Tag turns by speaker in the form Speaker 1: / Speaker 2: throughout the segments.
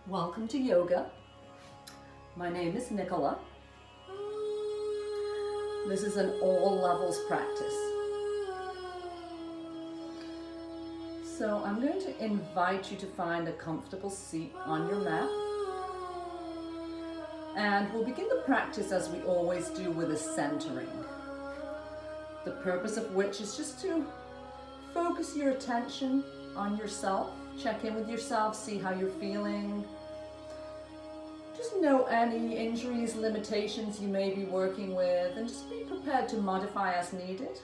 Speaker 1: Welcome to yoga. My name is Nicola. This is an all levels practice. So I'm going to invite you to find a comfortable seat on your mat. And we'll begin the practice as we always do with a centering. The purpose of which is just to focus your attention on yourself. Check in with yourself, see how you're feeling. Just note any injuries, limitations you may be working with, and just be prepared to modify as needed.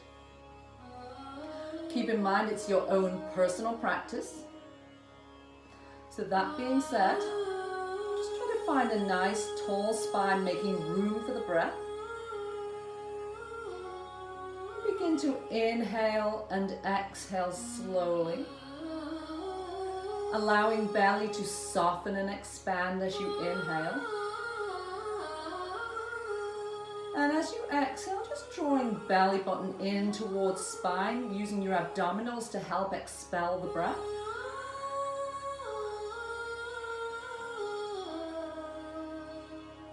Speaker 1: Keep in mind it's your own personal practice. So that being said, just try to find a nice tall spine, making room for the breath. Begin to inhale and exhale slowly, allowing belly to soften and expand as you inhale. And as you exhale, just drawing belly button in towards spine, using your abdominals to help expel the breath.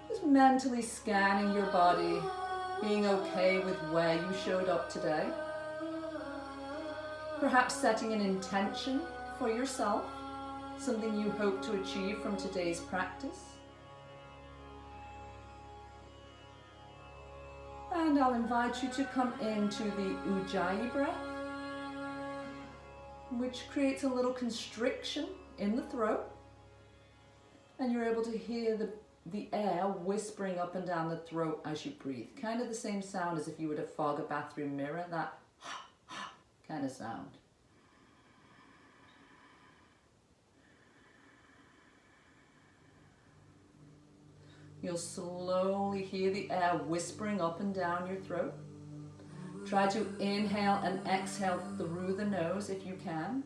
Speaker 1: Just mentally scanning your body, being okay with where you showed up today. Perhaps setting an intention for yourself, something you hope to achieve from today's practice. And I'll invite you to come into the Ujjayi breath, which creates a little constriction in the throat. And you're able to hear the air whispering up and down the throat as you breathe. Kind of the same sound as if you were to fog a bathroom mirror, that kind of sound. You'll slowly hear the air whispering up and down your throat. Try to inhale and exhale through the nose if you can.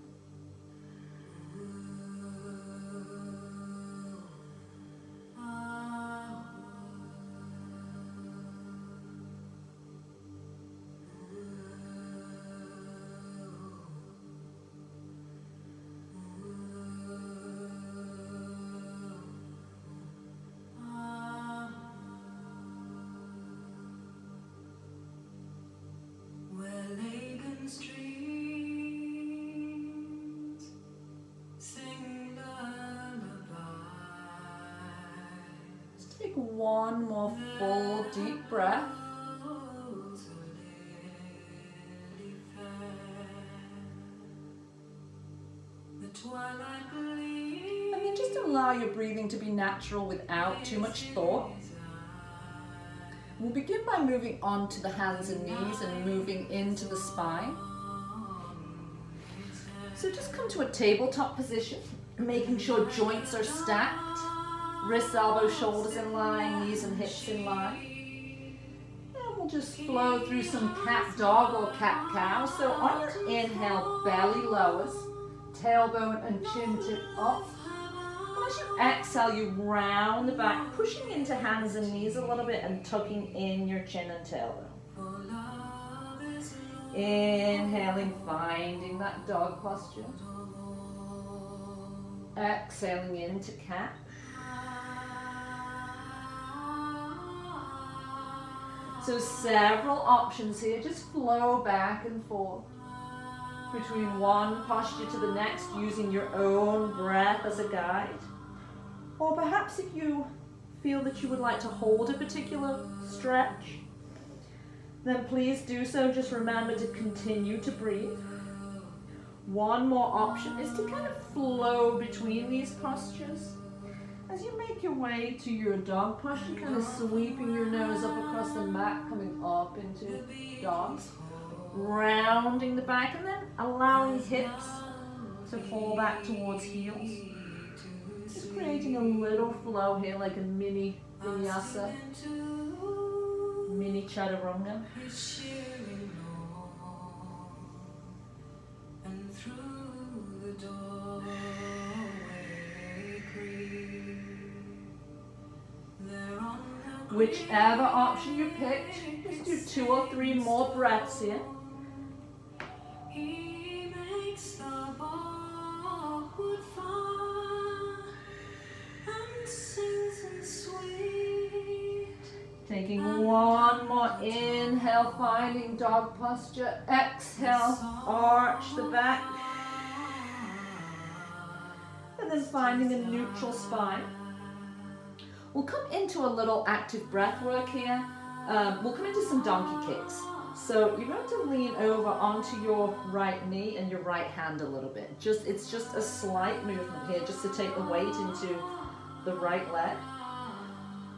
Speaker 1: Take one more full deep breath. And then just allow your breathing to be natural without too much thought. We'll begin by moving on to the hands and knees and moving into the spine. So just come to a tabletop position, making sure joints are stacked. Wrists, elbows, shoulders in line, knees and hips in line. And we'll just flow through some cat dog or cat cow. So on your inhale, belly lowers, tailbone and chin tip up. And as you exhale, you round the back, pushing into hands and knees a little bit and tucking in your chin and tailbone. Inhaling, finding that dog posture. Exhaling into cat. So several options here, just flow back and forth between one posture to the next, using your own breath as a guide. Or perhaps if you feel that you would like to hold a particular stretch, then please do so. Just remember to continue to breathe. One more option is to kind of flow between these postures. As you make your way to your dog posture, kind of sweeping your nose up across the mat, coming up into dogs, rounding the back, and then allowing hips to fall back towards heels. Just creating a little flow here, like a mini vinyasa, mini chaturanga. Whichever option you picked, just do 2 or 3 more breaths here. Taking one more inhale, finding dog posture. Exhale, arch the back. And then finding a neutral spine. We'll come into a little active breath work here. We'll come into some donkey kicks. So you're going to lean over onto your right knee and your right hand a little bit. It's just a slight movement here, just to take the weight into the right leg.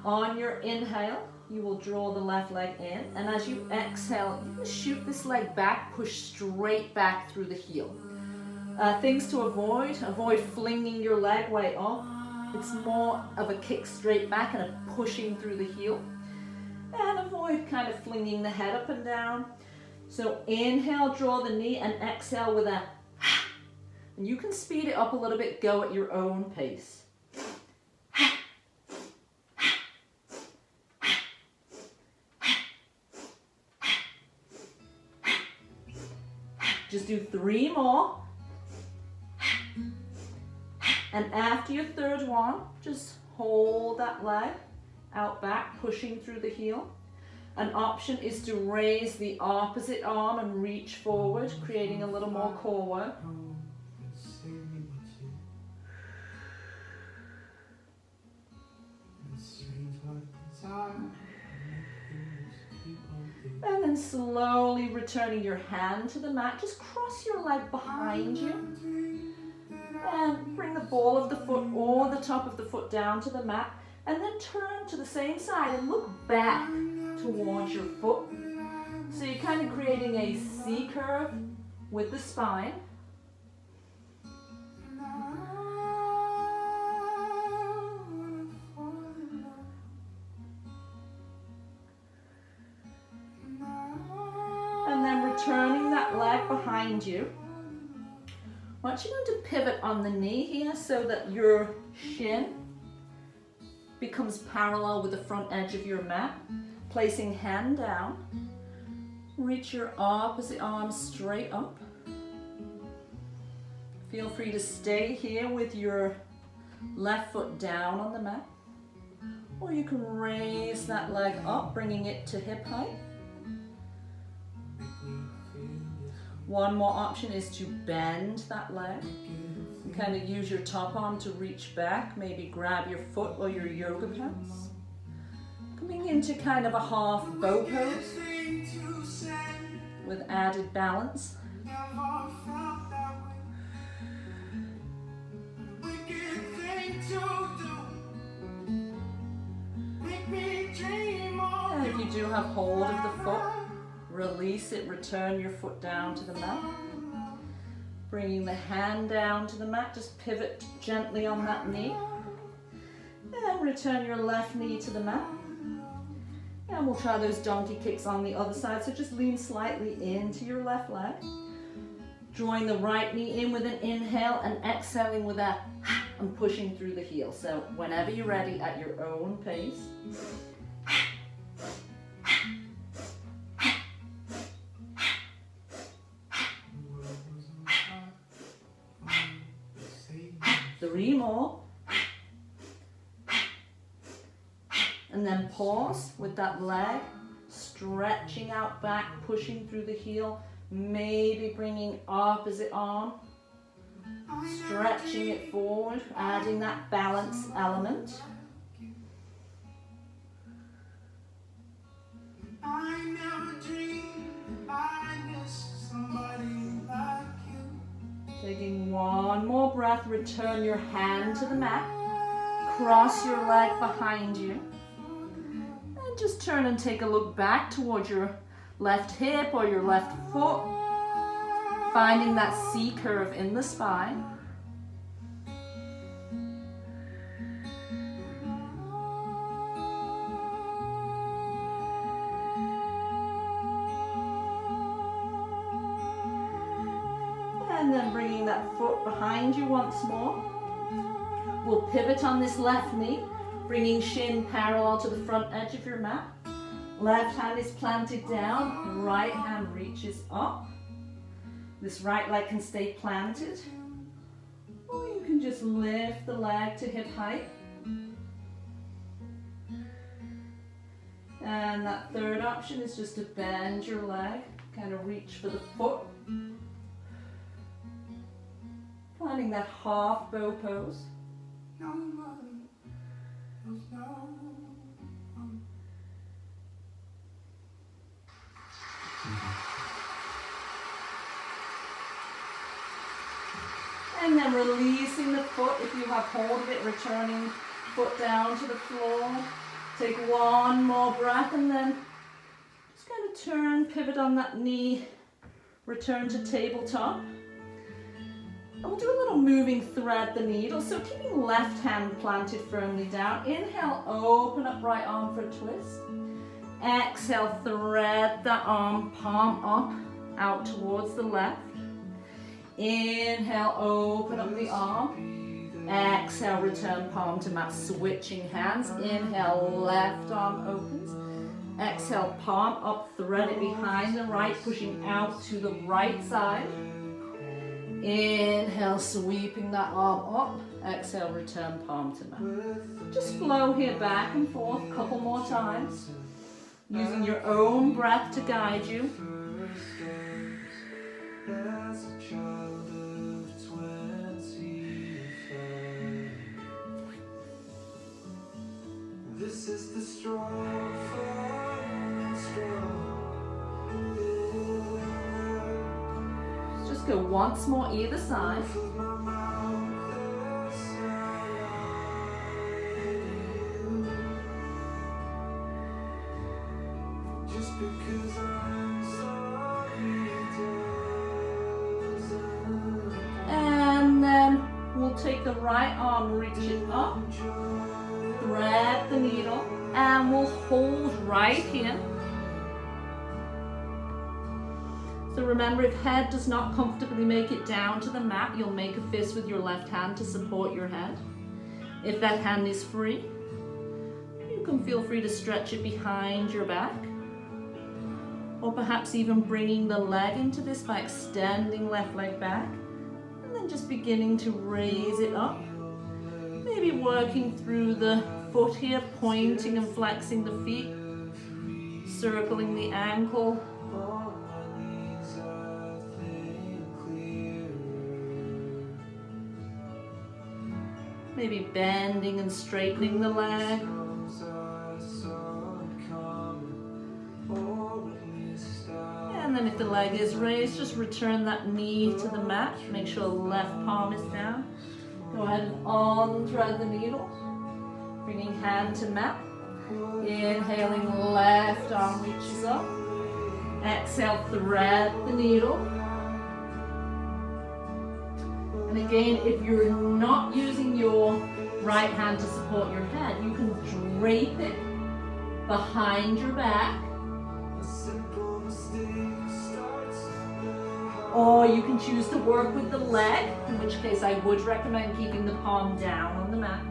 Speaker 1: On your inhale, you will draw the left leg in, and as you exhale, you can shoot this leg back, push straight back through the heel. Things to avoid flinging your leg way up. It's more of a kick straight back and a pushing through the heel. And avoid kind of flinging the head up and down. So inhale, draw the knee, and exhale with a and you can speed it up a little bit, go at your own pace. Just do 3 more. And after your third one, just hold that leg out back, pushing through the heel. An option is to raise the opposite arm and reach forward, creating a little more core work. And then slowly returning your hand to the mat. Just cross your leg behind you. And bring the ball of the foot or the top of the foot down to the mat. And then turn to the same side and look back towards your foot. So you're kind of creating a C curve with the spine. And then returning that leg behind you. I want you to pivot on the knee here so that your shin becomes parallel with the front edge of your mat. Placing hand down, reach your opposite arm straight up. Feel free to stay here with your left foot down on the mat, or you can raise that leg up, bringing it to hip height. One more option is to bend that leg and kind of use your top arm to reach back, maybe grab your foot or your yoga pants. Coming into kind of a half bow pose with added balance. And if you do have hold of the foot, release it, return your foot down to the mat. Bringing the hand down to the mat, just pivot gently on that knee. And return your left knee to the mat. And we'll try those donkey kicks on the other side. So just lean slightly into your left leg. Drawing the right knee in with an inhale and exhaling with a and pushing through the heel. So whenever you're ready, at your own pace. Three more. And then pause with that leg, stretching out back, pushing through the heel, maybe bringing opposite arm, stretching it forward, adding that balance element. I never dreamed I missed somebody like you. Taking one more breath, return your hand to the mat, cross your leg behind you. Just turn and take a look back towards your left hip or your left foot, finding that C curve in the spine. And then bringing that foot behind you once more. We'll pivot on this left knee, bringing shin parallel to the front edge of your mat. Left hand is planted down, right hand reaches up. This right leg can stay planted, or you can just lift the leg to hip height. And that third option is just to bend your leg, kind of reach for the foot. Finding that half bow pose. And then releasing the foot, if you have hold of it, returning foot down to the floor. Take one more breath and then just kind of turn, pivot on that knee, return to tabletop. And we'll do a little moving thread the needle, so keeping left hand planted firmly down. Inhale, open up right arm for a twist. Exhale, thread that arm, palm up, out towards the left. Inhale, open up the arm. Exhale, return palm to mat, switching hands. Inhale, left arm opens. Exhale, palm up, thread it behind the right, pushing out to the right side. Inhale, sweeping that arm up. Exhale, return palm to mat. Just flow here back and forth a couple more times, using your own breath to guide you.
Speaker 2: This is the strong.
Speaker 1: Just go once more either side.
Speaker 2: Just because I'm sorry,
Speaker 1: and then we'll take the right arm, reach it up. Thread the needle, and we'll hold right here. So remember, if head does not comfortably make it down to the mat, you'll make a fist with your left hand to support your head. If that hand is free, you can feel free to stretch it behind your back, or perhaps even bringing the leg into this by extending left leg back, and then just beginning to raise it up. Maybe working through the foot here, pointing and flexing the feet, circling the ankle. Maybe bending and straightening the leg. And then if the leg is raised, just return that knee to the mat. Make sure the left palm is down. Go ahead and unthread the needle, bringing hand to mat. Inhaling, left arm reaches up. Exhale, thread the needle. And again, if you're not using your right hand to support your head, you can drape it behind your back. Or you can choose to work with the leg, in which case I would recommend keeping the palm down on the mat.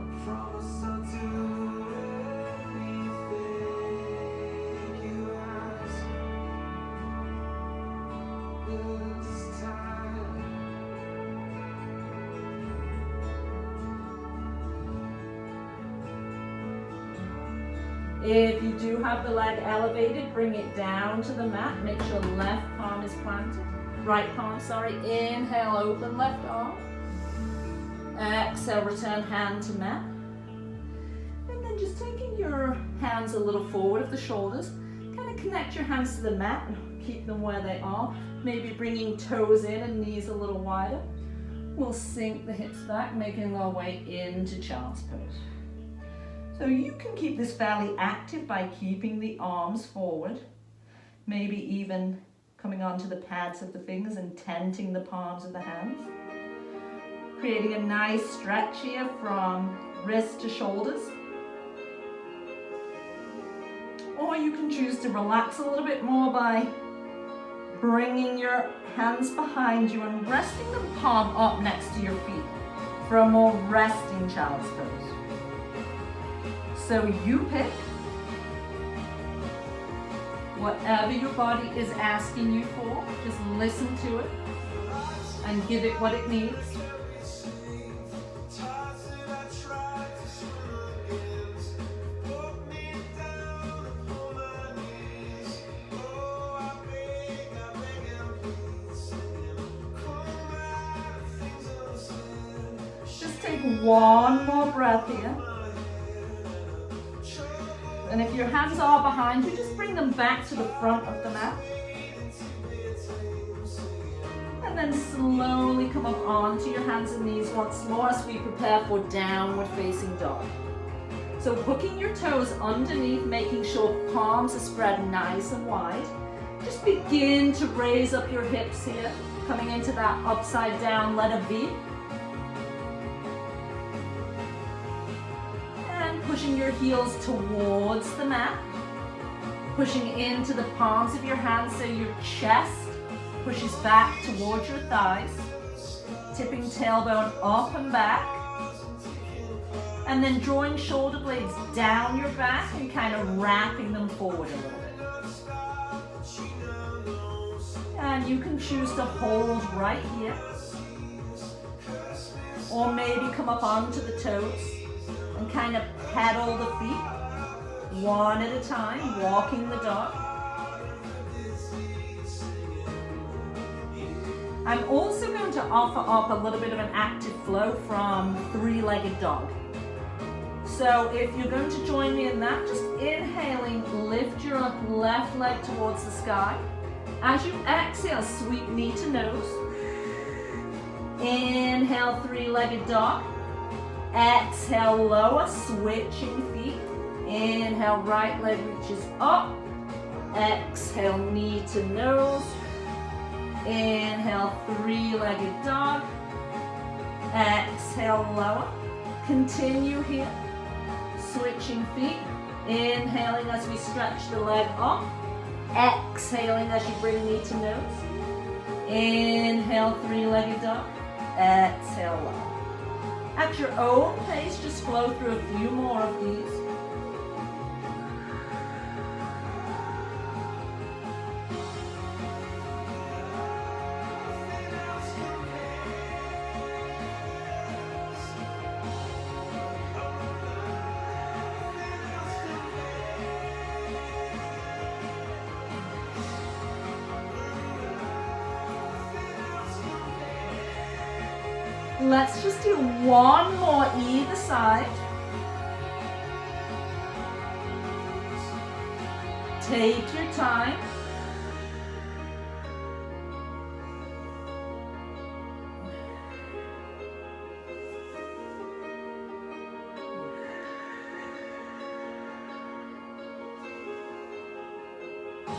Speaker 1: If you do have the leg elevated, bring it down to the mat. Make sure left palm is planted. Right palm, sorry. Inhale, open left arm. Exhale, return hand to mat. And then just taking your hands a little forward of the shoulders, kind of connect your hands to the mat and keep them where they are. Maybe bringing toes in and knees a little wider. We'll sink the hips back, making our way into child's pose. So you can keep this fairly active by keeping the arms forward, maybe even coming onto the pads of the fingers and tenting the palms of the hands. Creating a nice stretch here from wrist to shoulders. Or you can choose to relax a little bit more by bringing your hands behind you and resting the palm up next to your feet for a more resting child's pose. So you pick whatever your body is asking you for. Just listen to it and give it what it needs. one more breath here. And if your hands are behind you, just bring them back to the front of the mat. And then slowly come up onto your hands and knees once more as we prepare for downward facing dog. So hooking your toes underneath, making sure palms are spread nice and wide. Just begin to raise up your hips here, coming into that upside down letter V. And pushing your heels towards the mat. Pushing into the palms of your hands so your chest pushes back towards your thighs. Tipping tailbone up and back. And then drawing shoulder blades down your back and kind of wrapping them forward a little bit. And you can choose to hold right here. Or maybe come up onto the toes and kind of pedal the feet one at a time, walking the dog. I'm also going to offer up a little bit of an active flow from three-legged dog. So if you're going to join me in that, just inhaling, lift your left leg towards the sky. As you exhale, sweep knee to nose. Inhale, three-legged dog. Exhale, lower, switching feet. Inhale, right leg reaches up. Exhale, knee to nose. Inhale, three-legged dog. Exhale, lower. Continue here. Switching feet. Inhaling as we stretch the leg up. Exhaling as you bring knee to nose. Inhale, three-legged dog. Exhale, low. At your own pace, just flow through a few more of these. Let's just do one more either side. Take your time.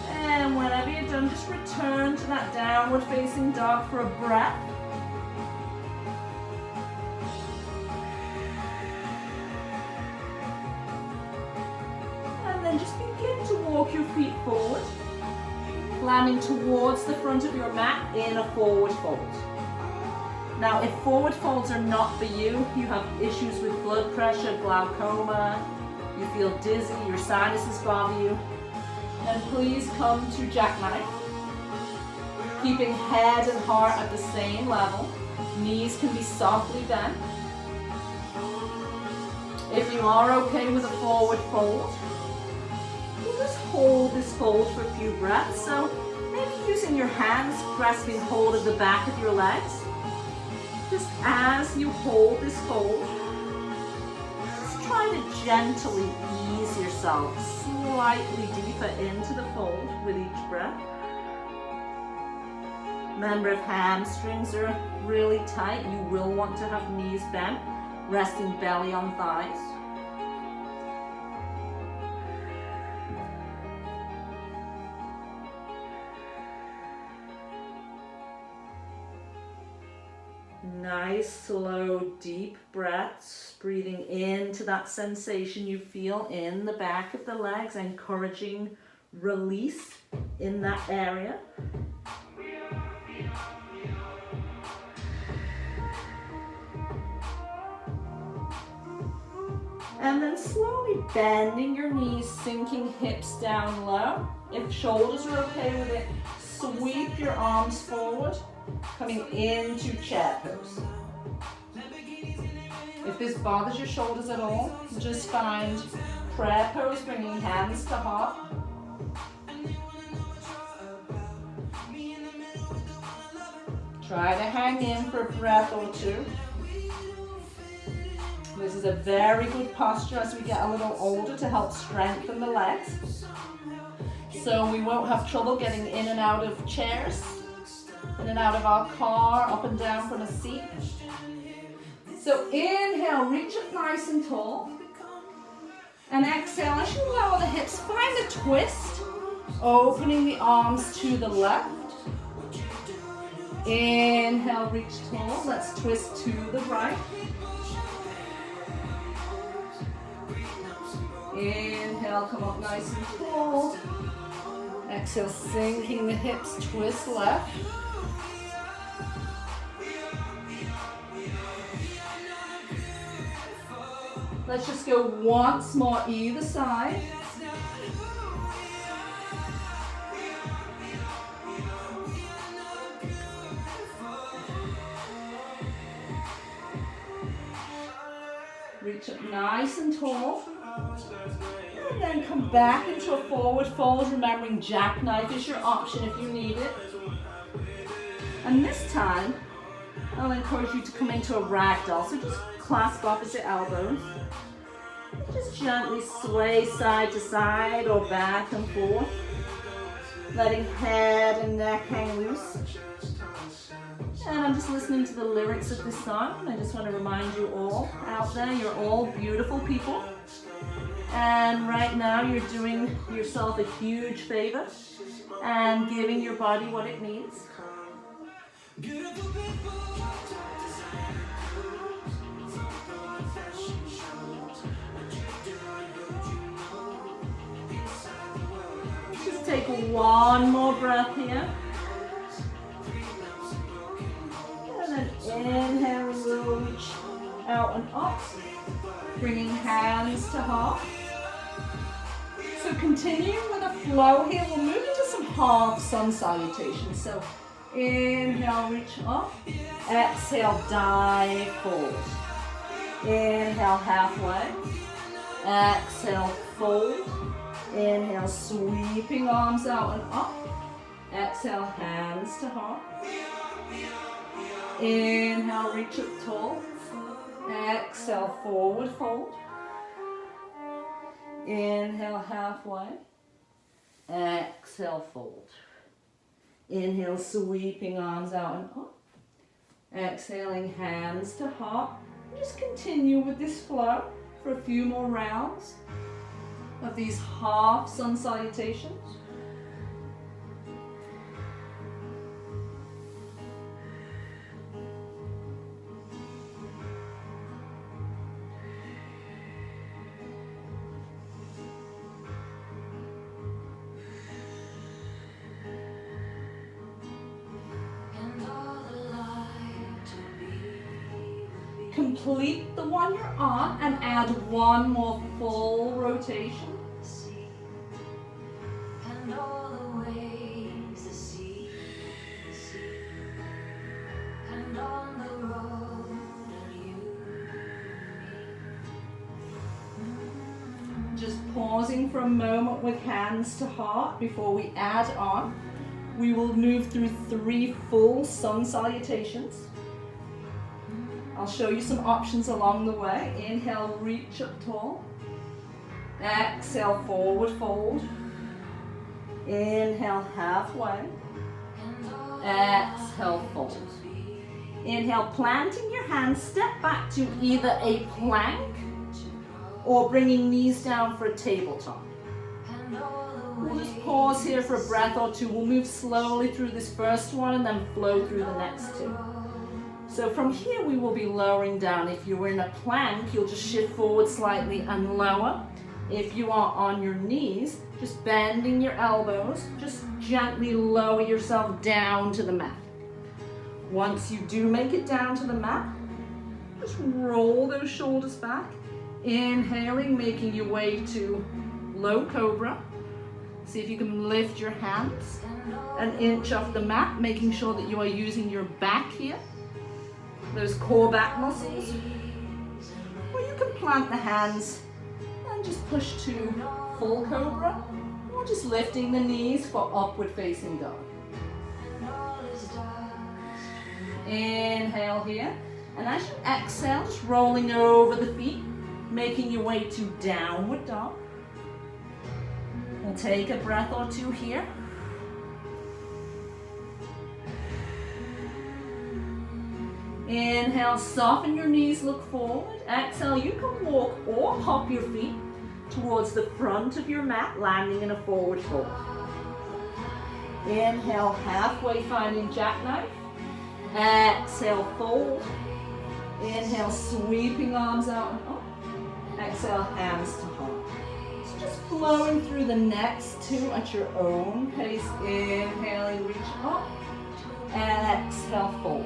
Speaker 1: And whenever you're done, just return to that downward facing dog for a breath. Walk your feet forward, landing towards the front of your mat in a forward fold. Now, if forward folds are not for you, you have issues with blood pressure, glaucoma, you feel dizzy, your sinuses bother you, then please come to jackknife. Keeping head and heart at the same level. Knees can be softly bent. If you are okay with a forward fold, just hold this fold for a few breaths. So maybe using your hands, grasping hold of the back of your legs. Just as you hold this fold, just try to gently ease yourself slightly deeper into the fold with each breath. Remember, if hamstrings are really tight, you will want to have knees bent, resting belly on thighs. Nice, slow, deep breaths, breathing into that sensation you feel in the back of the legs, encouraging release in that area. And then slowly bending your knees, sinking hips down low. If shoulders are okay with it, sweep your arms forward, coming into chair pose. If this bothers your shoulders at all, just find prayer pose, bringing hands to heart. Try to hang in for a breath or two. This is a very good posture as we get a little older to help strengthen the legs. So we won't have trouble getting in and out of chairs, in and out of our car, up and down from a seat. So inhale, reach up nice and tall. And exhale, as you lower the hips, find a twist, opening the arms to the left. Inhale, reach tall. Let's twist to the right. Inhale, come up nice and tall. Exhale, sinking the hips, twist left. Let's just go once more either side. Reach up nice and tall. And then come back into a forward fold, remembering jackknife is your option if you need it. And this time, I'll encourage you to come into a ragdoll. So just clasp opposite elbows. Just gently sway side to side or back and forth, letting head and neck hang loose. And I'm just listening to the lyrics of this song, and I just want to remind you all out there, you're all beautiful people. And right now you're doing yourself a huge favor and giving your body what it needs. Just take one more breath here. And then inhale, reach out and up, bringing hands to heart. So continuing with a flow here, we'll move into some half sun salutations. So inhale, reach up. Exhale, dive forward. Inhale, halfway. Exhale, fold. Inhale, sweeping arms out and up. Exhale, hands to heart. Inhale, reach up tall. Exhale, forward fold. Inhale, halfway. Exhale, fold. Inhale, sweeping arms out and up. Exhaling, hands to heart. Just continue with this flow for a few more rounds of these half sun salutations. Complete the one you're on and add one more full rotation. And all the waves, the sea, and on the road, and you. Just pausing for a moment with hands to heart before we add on. We will move through 3 full sun salutations. I'll show you some options along the way. Inhale, reach up tall. Exhale, forward fold. Inhale, halfway. Exhale, fold. Inhale, planting your hands, step back to either a plank or bringing knees down for a tabletop. We'll just pause here for a breath or two. We'll move slowly through this first one and then flow through the next 2. So from here we will be lowering down. If you were in a plank, you'll just shift forward slightly and lower. If you are on your knees, just bending your elbows, just gently lower yourself down to the mat. Once you do make it down to the mat, just roll those shoulders back. Inhaling, making your way to low cobra. See if you can lift your hands an inch off the mat, making sure that you are using your back here. Those core back muscles. Or you can plant the hands and just push to full cobra, or just lifting the knees for upward facing dog. Inhale here, And as you exhale, just rolling over the feet, making your way to downward dog. We'll take a breath or two here. Inhale, soften your knees, look forward. Exhale, you can walk or hop your feet towards the front of your mat, landing in a forward fold. Inhale, halfway finding jackknife. Exhale, fold. Inhale, sweeping arms out and up. Exhale, hands to heart. So just flowing through the next two at your own pace. Inhaling, reach up. Exhale, fold.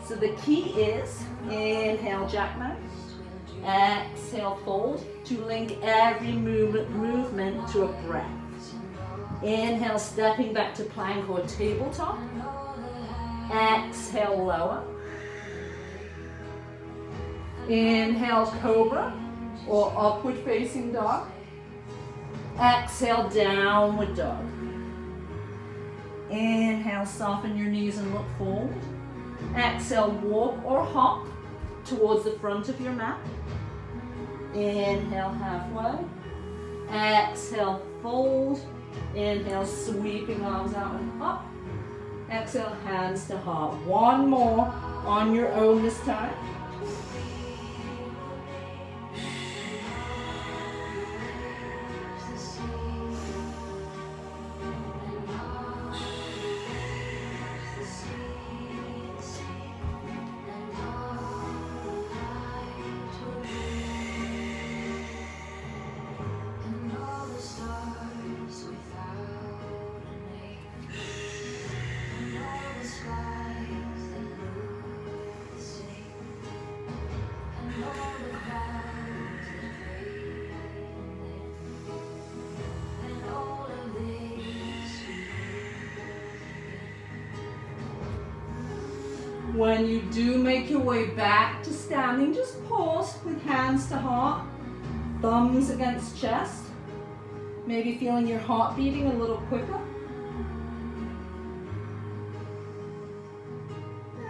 Speaker 1: So the key is inhale, jackknife. Exhale, fold, to link every movement to a breath. Inhale, stepping back to plank or tabletop. Exhale, lower. Inhale, cobra or upward facing dog. Exhale, downward dog. Inhale, soften your knees and look forward. Exhale, walk or hop towards the front of your mat. Inhale, halfway. Exhale, fold. Inhale, sweeping arms out and up. Exhale, hands to heart. One more on your own this time. When you do make your way back to standing, just pause with hands to heart, thumbs against chest, maybe feeling your heart beating a little quicker.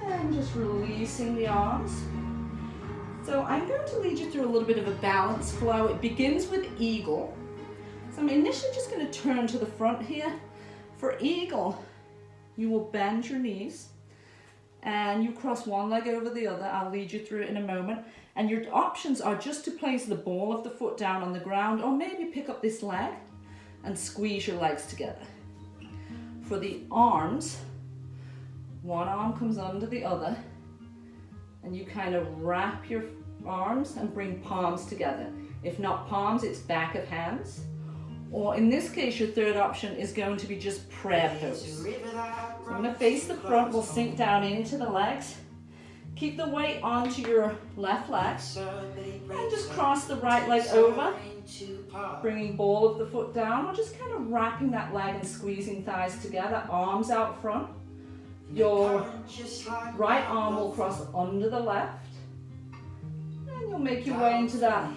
Speaker 1: And just releasing the arms. So I'm going to lead you through a little bit of a balance flow. It begins with eagle. So I'm initially just going to turn to the front here. For eagle, you will bend your knees and you cross one leg over the other. I'll lead you through it in a moment. And your options are just to place the ball of the foot down on the ground, or maybe pick up this leg and squeeze your legs together. For the arms, one arm comes under the other and you kind of wrap your arms and bring palms together. If not palms, it's back of hands. Or in this case, your third option is going to be just prayer pose. So I'm going to face the front, we'll sink down into the legs. Keep the weight onto your left leg. And just cross the right leg over, bringing ball of the foot down. We're just kind of wrapping that leg and squeezing thighs together, arms out front. Your right arm will cross under the left. And you'll make your way into that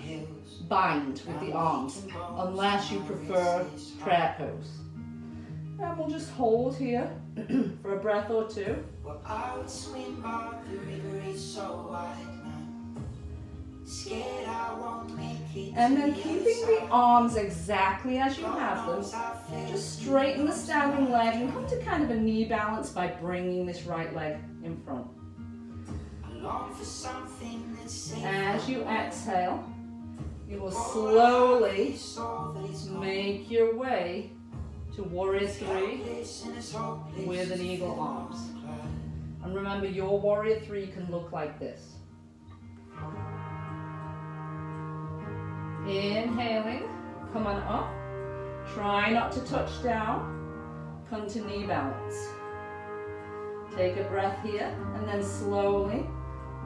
Speaker 1: bind with the arms, unless you prefer prayer pose. And we'll just hold here for a breath or two. And then keeping the arms exactly as you have them, just straighten the standing leg and come to kind of a knee balance by bringing this right leg in front. As you exhale, you will slowly make your way to Warrior 3 with an eagle arms. And remember, your Warrior 3 can look like this. Inhaling, come on up. Try not to touch down. Come to knee balance. Take a breath here and then slowly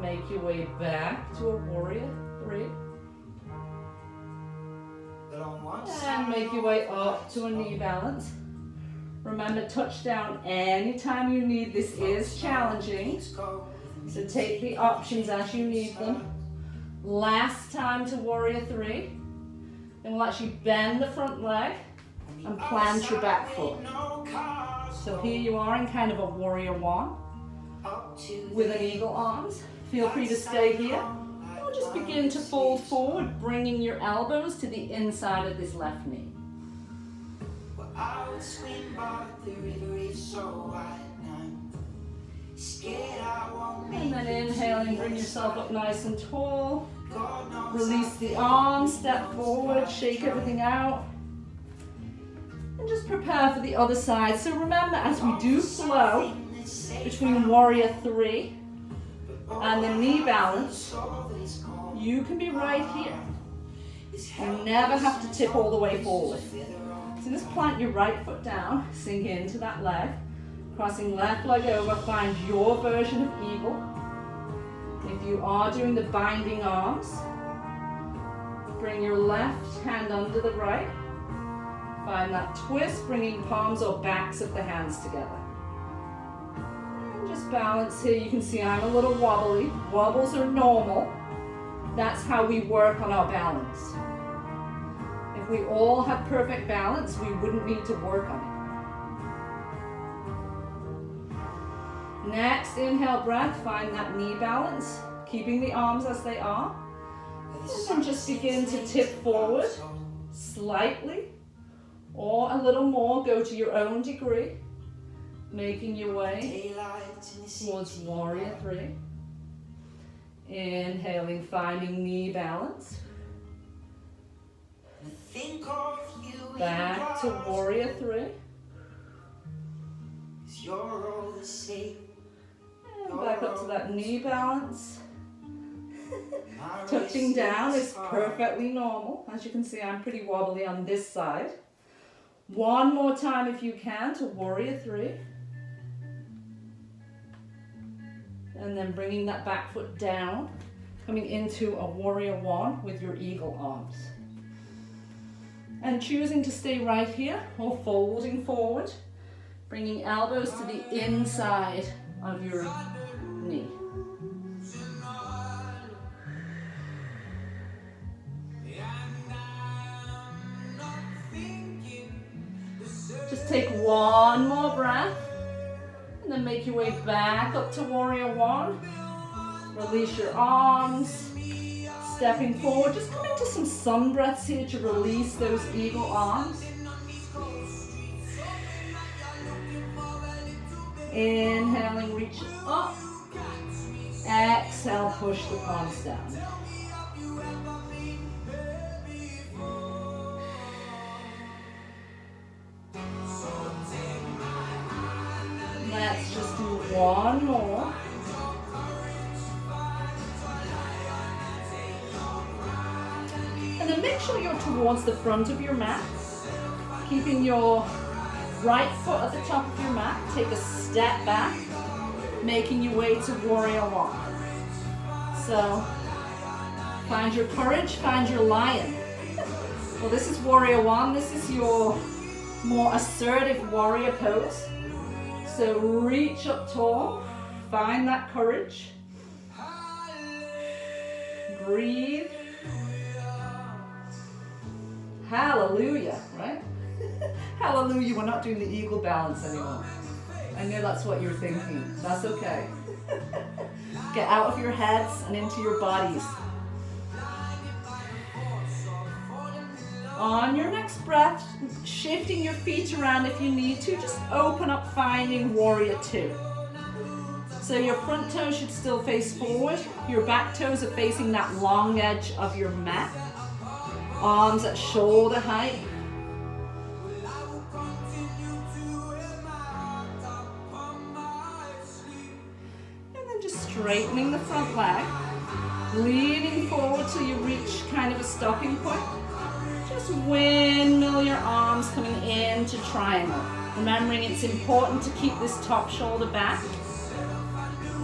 Speaker 1: make your way back to a Warrior 3. And make your way up to a knee balance. Remember, touch down anytime you need. This is challenging, so take the options as you need them. Last time to Warrior 3. Then we'll actually bend the front leg and plant your back foot. So here you are in kind of a Warrior 1 with an eagle arms. Feel free to stay here. Or just begin to fold forward, bringing your elbows to the inside of this left knee.
Speaker 2: I would swim, but the river is so wide, and I'm scared I won't make
Speaker 1: And then
Speaker 2: it.
Speaker 1: inhaling, bring yourself up nice and tall. Release the arms, step forward, shake everything out. And just prepare for the other side. So remember, as we do flow between warrior 3 and the knee balance, you can be right here. You never have to tip all the way forward. So just plant your right foot down, sink into that leg. Crossing left leg over, find your version of eagle. If you are doing the binding arms, bring your left hand under the right. Find that twist, bringing palms or backs of the hands together. And just balance here. You can see I'm a little wobbly. Wobbles are normal. That's how we work on our balance. If we all had perfect balance, we wouldn't need to work on it. Next, inhale breath, find that knee balance, keeping the arms as they are. And then just begin to tip forward slightly or a little more, go to your own degree, making your way towards warrior 3. Inhaling, finding knee balance. Back to warrior 3. And back up to that knee balance. Touching down is perfectly normal. As you can see, I'm pretty wobbly on this side. One more time if you can to warrior 3. And then bringing that back foot down, coming into a warrior 1 with your eagle arms. And choosing to stay right here or folding forward, bringing elbows to the inside of your knee. Just take one more breath and then make your way back up to warrior 1. Release your arms, stepping forward. Just come into some sun breaths here to release those eagle arms. Inhaling, reach up. Exhale, push the palms down. Let's just do one more. And then make sure you're towards the front of your mat, keeping your right foot at the top of your mat. Take a step back, making your way to warrior 1. So find your courage, find your lion. Well, this is warrior 1. This is your more assertive warrior pose. So reach up tall, find that courage. Breathe. Hallelujah, right? Hallelujah, we're not doing the eagle balance anymore. I know that's what you're thinking. That's okay. Get out of your heads and into your bodies. On your next breath, shifting your feet around if you need to, just open up, finding warrior 2. So your front toes should still face forward. Your back toes are facing that long edge of your mat. Arms at shoulder height. And then just straightening the front leg. Leaning forward till you reach kind of a stopping point. Just windmill your arms coming into triangle. Remembering it's important to keep this top shoulder back.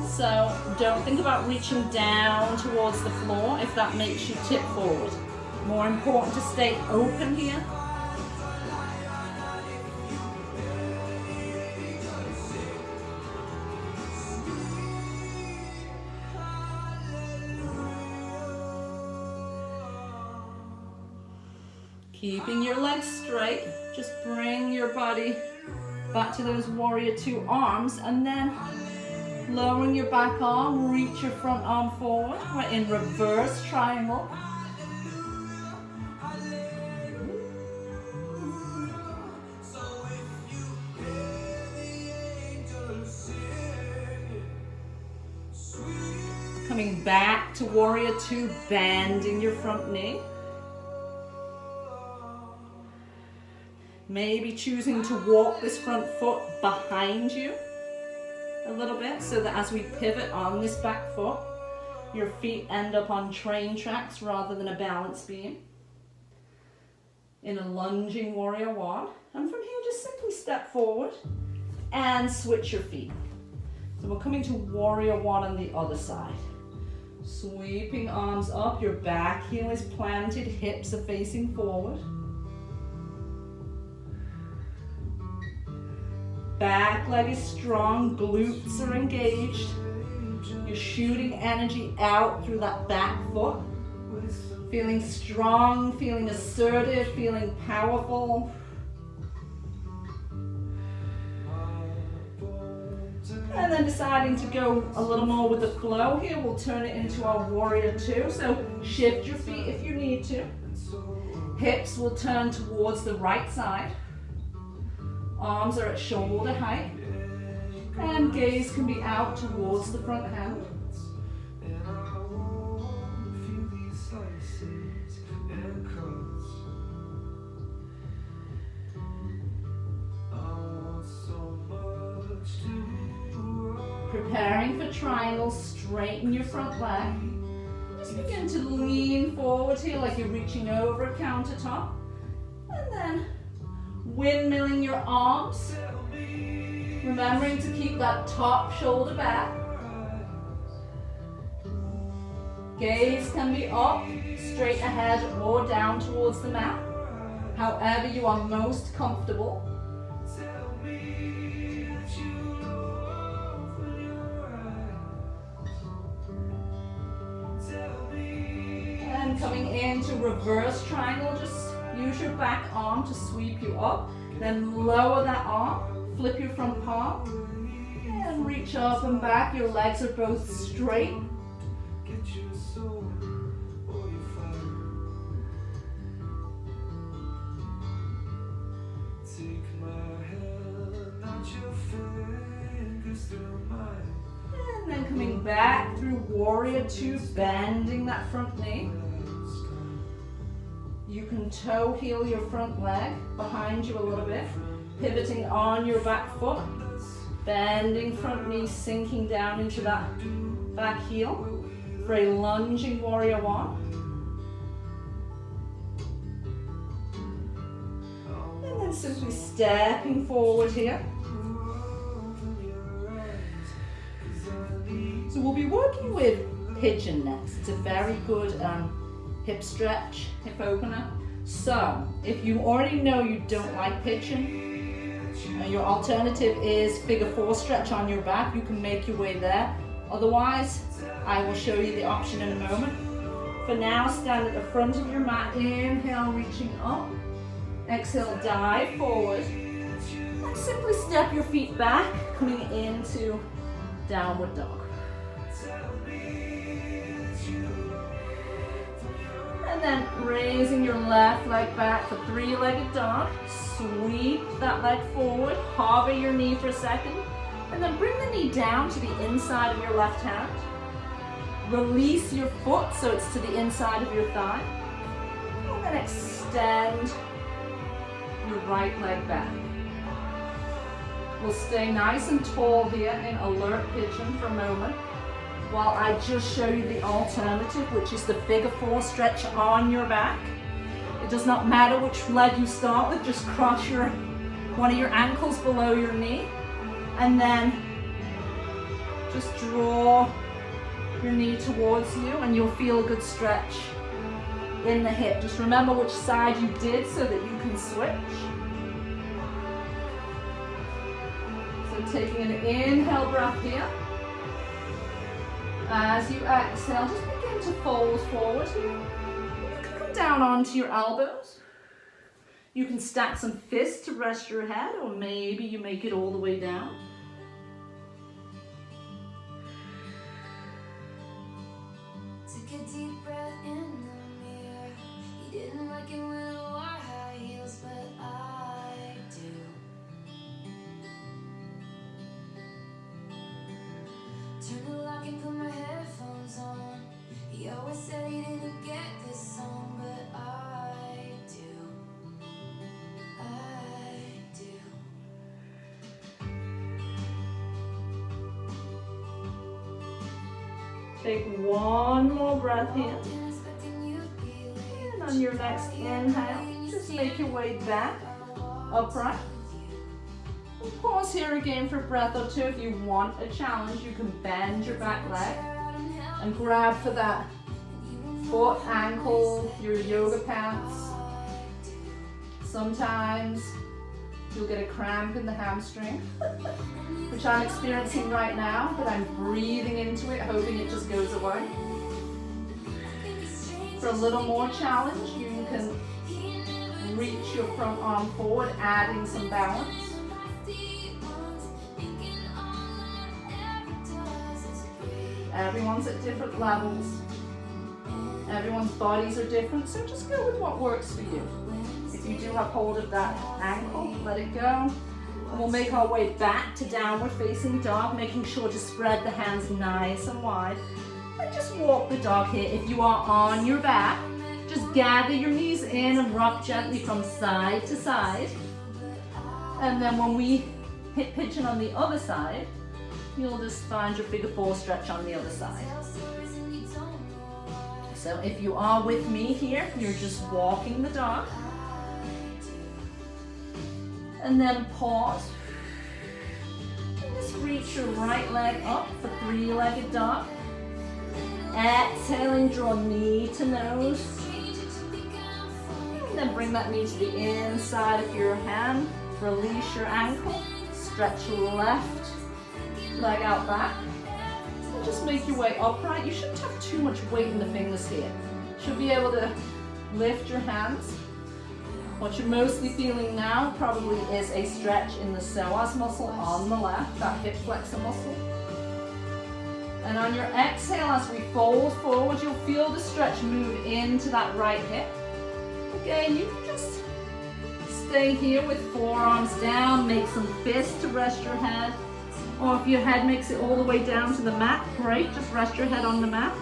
Speaker 1: So don't think about reaching down towards the floor if that makes you tip forward. More important to stay open here. Keeping your legs straight, just bring your body back to those warrior 2 arms and then Lowering your back arm, reach your front arm forward. We're in reverse triangle. Coming back to warrior two, bending your front knee. Maybe choosing to walk this front foot behind you a little bit so that as we pivot on this back foot, your feet end up on train tracks rather than a balance beam. In a lunging warrior one. And from here, just simply step forward and switch your feet. So we're coming to warrior one on the other side. Sweeping arms up, your back heel is planted, hips are facing forward. Back leg is strong, glutes are engaged. You're shooting energy out through that back foot. Feeling strong, feeling assertive, feeling powerful. And then deciding to go a little more with the flow here, we'll turn it into our warrior two. So shift your feet if you need to. Hips will turn towards the right side. Arms are at shoulder height. And gaze can be out towards the front hand. Preparing for triangles, straighten your front leg. Just begin to lean forward here like you're reaching over a countertop. And then windmilling your arms. Remembering to keep that top shoulder back. Gaze can be up, straight ahead, or down towards the mat. However you are most comfortable. And coming into reverse triangle, just use your back arm to sweep you up. Then lower that arm, flip your front palm, and reach up and back. Your legs are both straight. And then coming back through warrior two, bending that front knee. You can toe heel your front leg behind you a little bit, pivoting on your back foot, bending front knee, sinking down into that back heel for a lunging warrior one. And then simply stepping forward here. So we'll be working with pigeon next. It's a very good hip stretch, hip opener. So if you already know you don't like pigeon, your alternative is figure four stretch on your back. You can make your way there. Otherwise, I will show you the option in a moment. For now, stand at the front of your mat. Inhale, reaching up. Exhale, dive forward. And simply step your feet back, coming into downward dog. And then raising your left leg back for three-legged dog. Sweep that leg forward, hover your knee for a second, and then bring the knee down to the inside of your left hand. Release your foot so it's to the inside of your thigh. And then extend your right leg back. We'll stay nice and tall here in alert pigeon for a moment, while I just show you the alternative, which is the figure four stretch on your back. It does not matter which leg you start with, just cross one of your ankles below your knee, and then just draw your knee towards you, and you'll feel a good stretch in the hip. Just remember which side you did so that you can switch. So taking an inhale breath here. As you exhale, just begin to fold forward here. You can come down onto your elbows. You can stack some fists to rest your head, or maybe you make it all the way down.
Speaker 2: Didn't like it when I wore high heels, but I do. Turn the lock and put my headphones on. He always said he didn't get this song, but I do. I do.
Speaker 1: Take one more breath in. And on your next inhale, just make your way back, upright. And pause here again for a breath or two. If you want a challenge, you can bend your back leg and grab for that foot, ankle, your yoga pants. Sometimes you'll get a cramp in the hamstring, which I'm experiencing right now, but I'm breathing into it, hoping it just goes away. For a little more challenge, you can reach your front arm forward, adding some balance. Everyone's at different levels. Everyone's bodies are different, so just go with what works for you. If you do have hold of that ankle, let it go. And we'll make our way back to downward facing dog, making sure to spread the hands nice and wide. And just walk the dog here. If you are on your back, just gather your knees in and rock gently from side to side. And then when we hit pigeon on the other side, you'll just find your figure four stretch on the other side. So if you are with me here, you're just walking the dog. And then pause. And just reach your right leg up for three-legged dog. Exhaling, draw knee to nose. And then bring that knee to the inside of your hand. Release your ankle. Stretch left leg out back. And just make your way upright. You shouldn't have too much weight in the fingers here. You should be able to lift your hands. What you're mostly feeling now probably is a stretch in the psoas muscle on the left, that hip flexor muscle. And on your exhale, as we fold forward, you'll feel the stretch move into that right hip. Again, you can just stay here with forearms down, make some fists to rest your head. Or if your head makes it all the way down to the mat, great, just rest your head on the mat.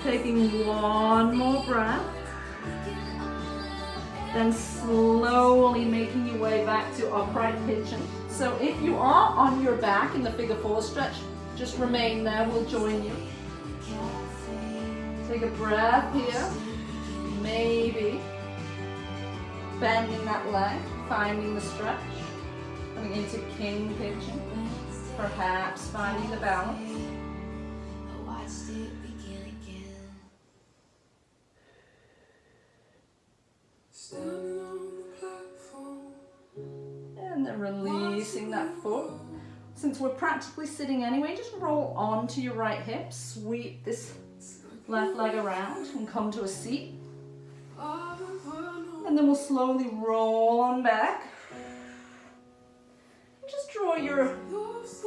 Speaker 1: Taking one more breath, then slowly making your way back to upright pigeon. So if you are on your back in the figure four stretch, just remain there, we'll join you. Take a breath here, maybe bending that leg, finding the stretch, coming into king pigeon, perhaps finding the balance. And then releasing that foot. Since we're practically sitting anyway, just roll onto your right hip, sweep this left leg around and come to a seat. And then we'll slowly roll on back. Just draw your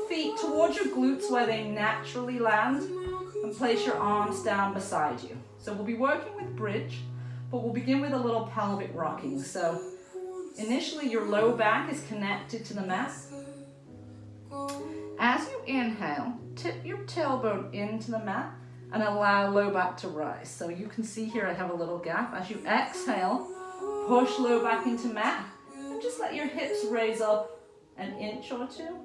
Speaker 1: feet towards your glutes where they naturally land and place your arms down beside you. So we'll be working with bridge, but we'll begin with a little pelvic rocking. So initially your low back is connected to the mat. As you inhale, tip your tailbone into the mat and allow low back to rise. So you can see here I have a little gap. As you exhale, push low back into mat and just let your hips raise up an inch or two.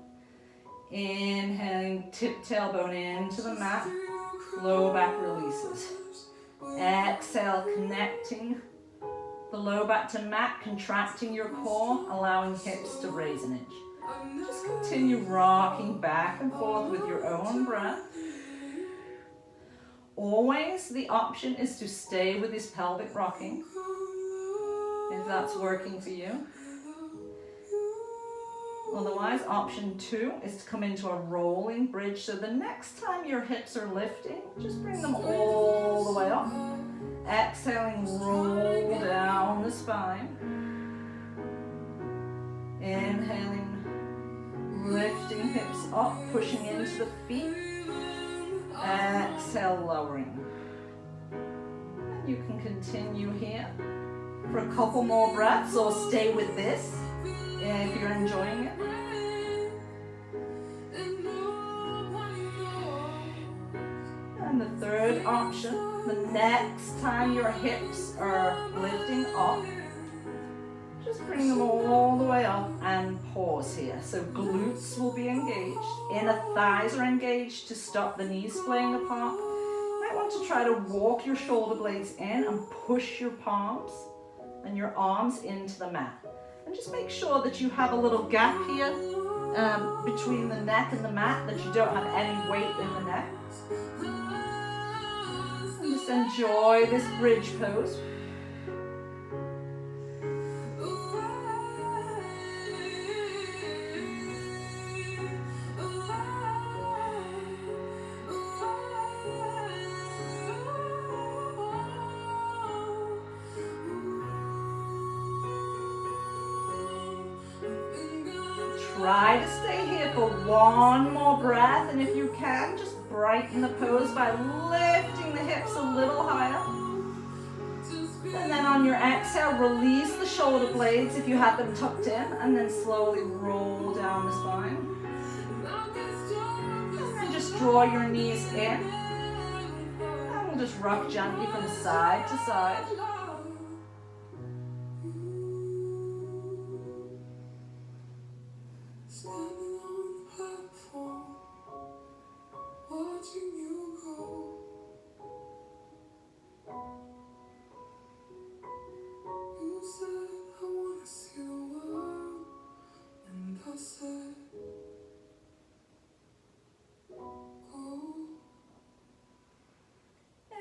Speaker 1: Inhaling, tip tailbone into the mat, low back releases. Exhale, connecting the low back to mat, contracting your core, allowing hips to raise an inch. Just continue rocking back and forth with your own breath. Always the option is to stay with this pelvic rocking, if that's working for you. Otherwise, option 2 is to come into a rolling bridge. So the next time your hips are lifting, just bring them all the way up. Exhaling, roll down the spine. Inhaling, lifting hips up, pushing into the feet. Exhale, lowering. And you can continue here for a couple more breaths, or stay with this if you're enjoying it. And the third option, the next time your hips are lifting up, just bring them all the way up and pause here. So glutes will be engaged, inner thighs are engaged to stop the knees splaying apart. You might want to try to walk your shoulder blades in and push your palms and your arms into the mat. And just make sure that you have a little gap here between the neck and the mat, that you don't have any weight in the neck. And just enjoy this bridge pose. Try to stay here for one more breath, and if you can, just brighten the pose by lifting the hips a little higher. And then on your exhale, release the shoulder blades if you had them tucked in, and then slowly roll down the spine. And then just draw your knees in, and we'll just rock gently from side to side.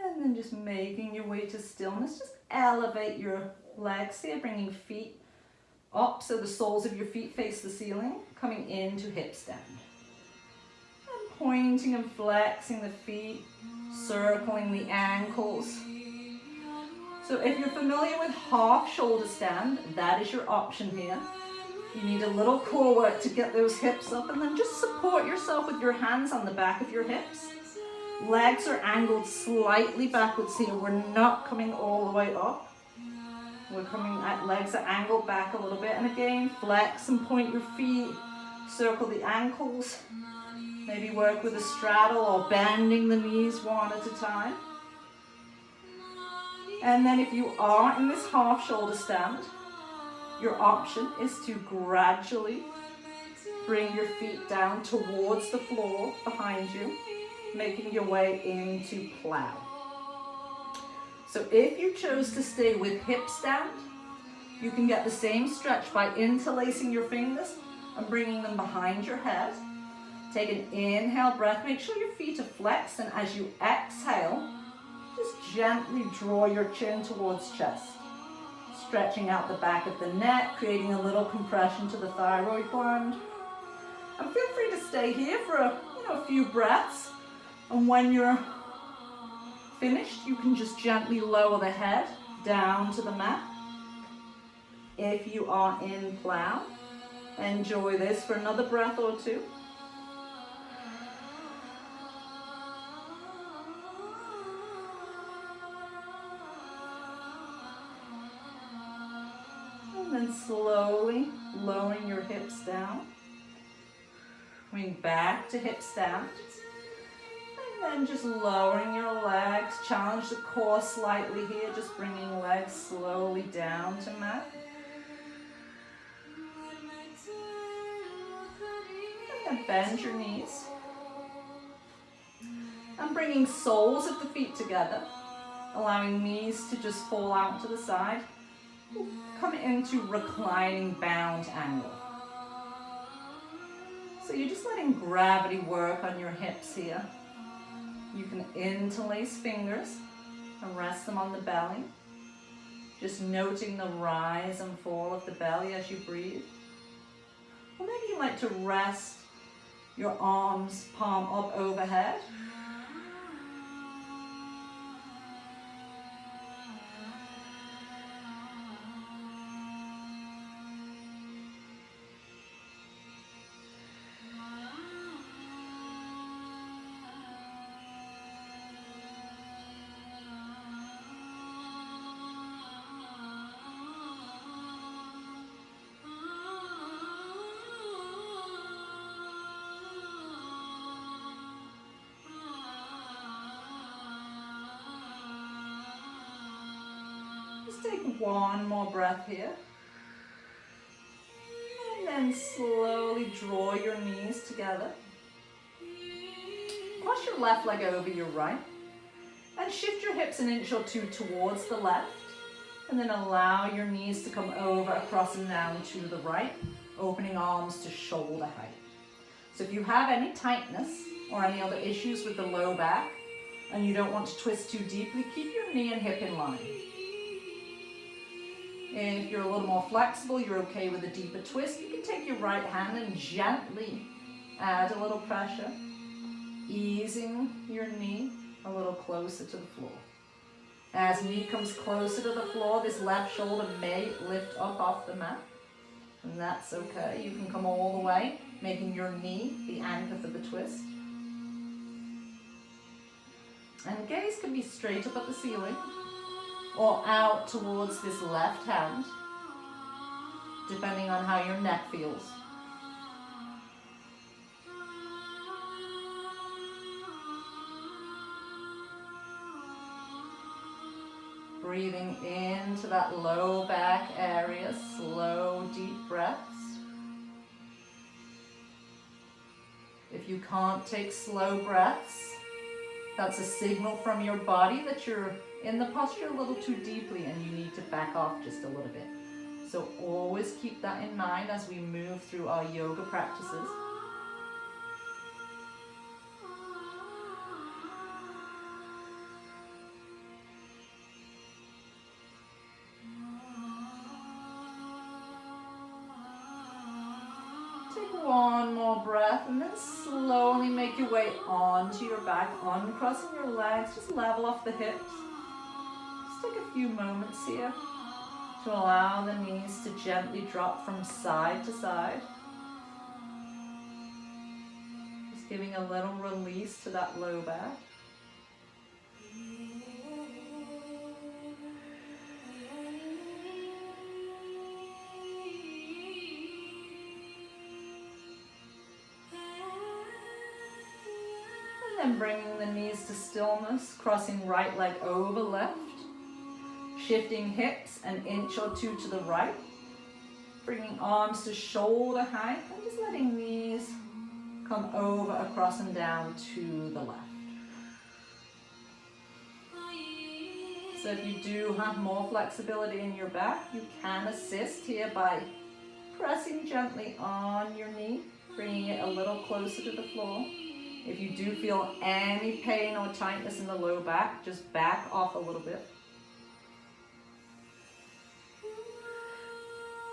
Speaker 1: And then just making your way to stillness. Just elevate your legs here, bringing feet up so the soles of your feet face the ceiling, coming into hip stand. And pointing and flexing the feet, circling the ankles. So if you're familiar with half shoulder stand, that is your option here. You need a little core work to get those hips up, and then just support yourself with your hands on the back of your hips. Legs are angled slightly backwards here. We're not coming all the way up. We're coming at legs are angled back a little bit. And again, flex and point your feet. Circle the ankles. Maybe work with a straddle or bending the knees one at a time. And then if you are in this half shoulder stand, your option is to gradually bring your feet down towards the floor behind you, making your way into plow. So if you chose to stay with hip stand, you can get the same stretch by interlacing your fingers and bringing them behind your head. Take an inhale breath, make sure your feet are flexed, and as you exhale, just gently draw your chin towards chest. Stretching out the back of the neck, creating a little compression to the thyroid gland. And feel free to stay here for a few breaths. And when you're finished, you can just gently lower the head down to the mat. If you are in plow, enjoy this for another breath or two. And then slowly lowering your hips down. Coming back to hip stand. And then just lowering your legs. Challenge the core slightly here. Just bringing legs slowly down to mat. And then bend your knees. And bringing soles of the feet together. Allowing knees to just fall out to the side. Come into reclining bound angle. So you're just letting gravity work on your hips here. You can interlace fingers and rest them on the belly. Just noting the rise and fall of the belly as you breathe. Or maybe you like to rest your arms palm up overhead. Just take one more breath here. And then slowly draw your knees together. Cross your left leg over your right. And shift your hips an inch or two towards the left. And then allow your knees to come over, across and down to the right, opening arms to shoulder height. So if you have any tightness or any other issues with the low back, and you don't want to twist too deeply, keep your knee and hip in line. If you're a little more flexible, you're okay with a deeper twist, you can take your right hand and gently add a little pressure, easing your knee a little closer to the floor. As knee comes closer to the floor, this left shoulder may lift up off the mat, and that's okay. You can come all the way, making your knee the anchor for the twist. And gaze can be straight up at the ceiling, or out towards this left hand, depending on how your neck feels. Breathing into that low back area, slow, deep breaths. If you can't take slow breaths, that's a signal from your body that you're in the posture a little too deeply and you need to back off just a little bit. So always keep that in mind as we move through our yoga practices. Take one more breath and then slowly make your way onto your back, uncrossing your legs, just level off the hips. Just take a few moments here to allow the knees to gently drop from side to side. Just giving a little release to that low back. And bringing the knees to stillness, crossing right leg over left, shifting hips an inch or two to the right, bringing arms to shoulder height, and just letting knees come over, across and down to the left. So if you do have more flexibility in your back, you can assist here by pressing gently on your knee, bringing it a little closer to the floor. If you do feel any pain or tightness in the low back, just back off a little bit.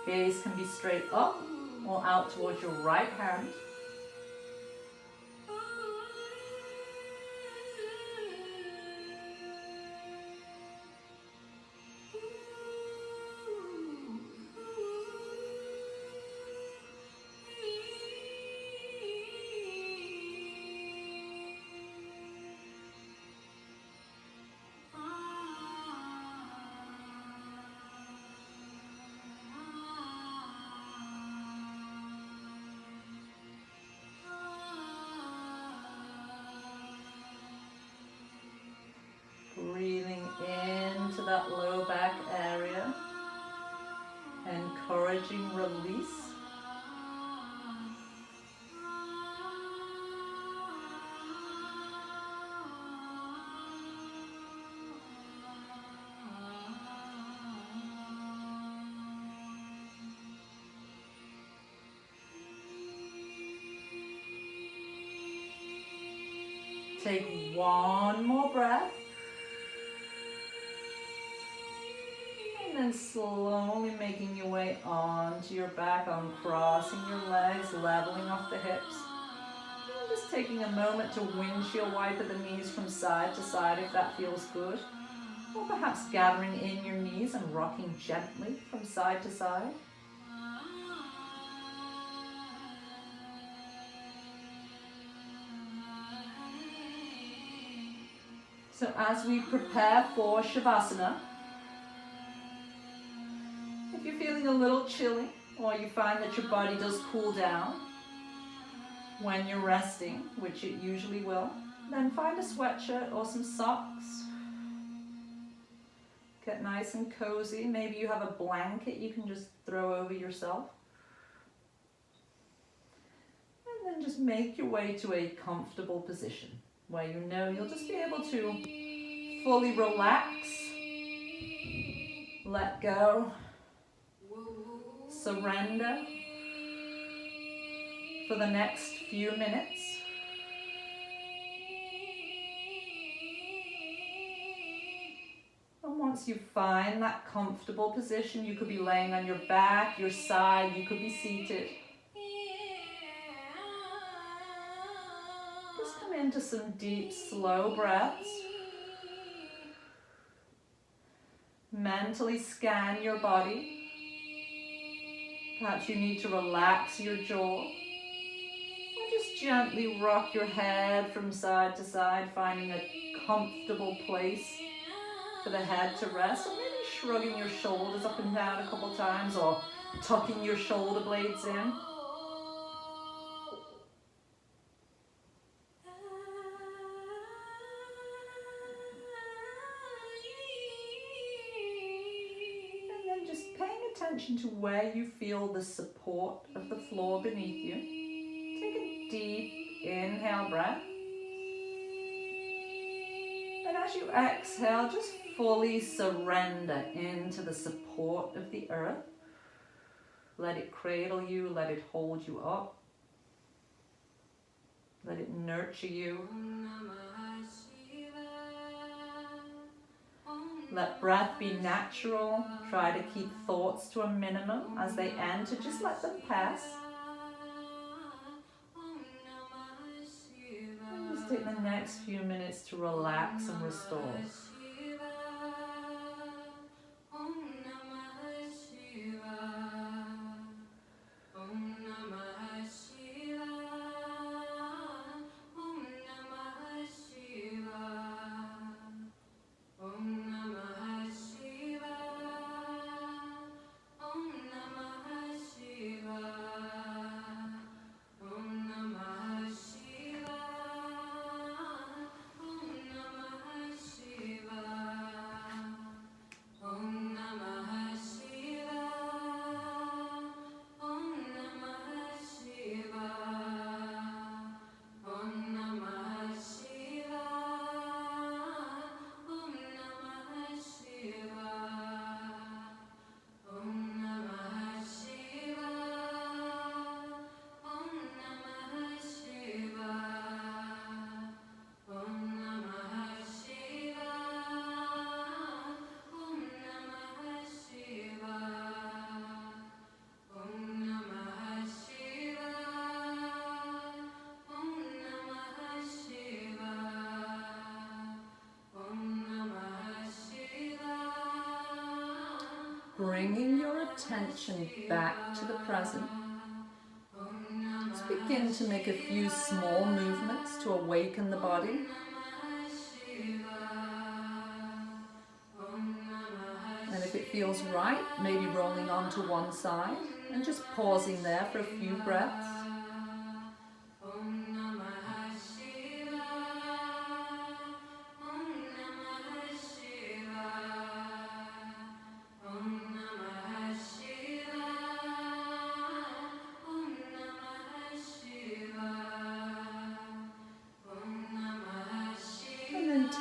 Speaker 1: Gaze can be straight up or out towards your right hand. Breathing into that low back area, encouraging release. take one more breath. And then slowly making your way onto your back, uncrossing your legs, leveling off the hips. And just taking a moment to windshield wiper the knees from side to side if that feels good. Or perhaps gathering in your knees and rocking gently from side to side. So as we prepare for Shavasana, if you're feeling a little chilly or you find that your body does cool down when you're resting, which it usually will, then find a sweatshirt or some socks. Get nice and cozy. Maybe you have a blanket you can just throw over yourself. And then just make your way to a comfortable position where you know you'll just be able to fully relax, let go, surrender for the next few minutes. And once you find that comfortable position, you could be laying on your back, your side, you could be seated. Just come into some deep, slow breaths. Mentally scan your body. Perhaps you need to relax your jaw. Or just gently rock your head from side to side, finding a comfortable place for the head to rest. Or maybe shrugging your shoulders up and down a couple times, or tucking your shoulder blades in. Attention to where you feel the support of the floor beneath you. Take a deep inhale breath. And as you exhale, just fully surrender into the support of the earth. Let it cradle you, let it hold you up. Let it nurture you. Let breath be natural. Try to keep thoughts to a minimum as they enter. Just let them pass. And just take the next few minutes to relax and restore. Bringing your attention back to the present. Just begin to make a few small movements to awaken the body. And if it feels right, maybe rolling onto one side and just pausing there for a few breaths.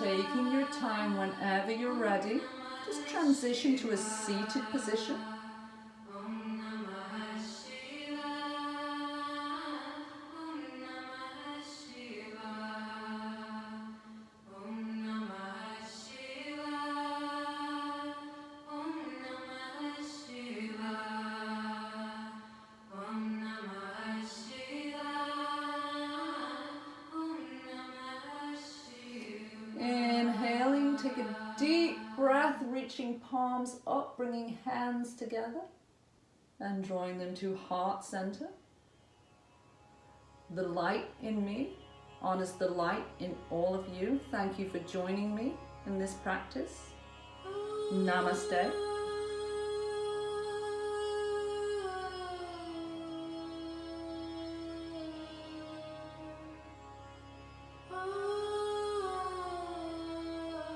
Speaker 1: Taking your time whenever you're ready, just transition to a seated position. deep breath, reaching palms up, bringing hands together and drawing them to heart center. The light in me honors the light in all of you. Thank you for joining me in this practice. Namaste.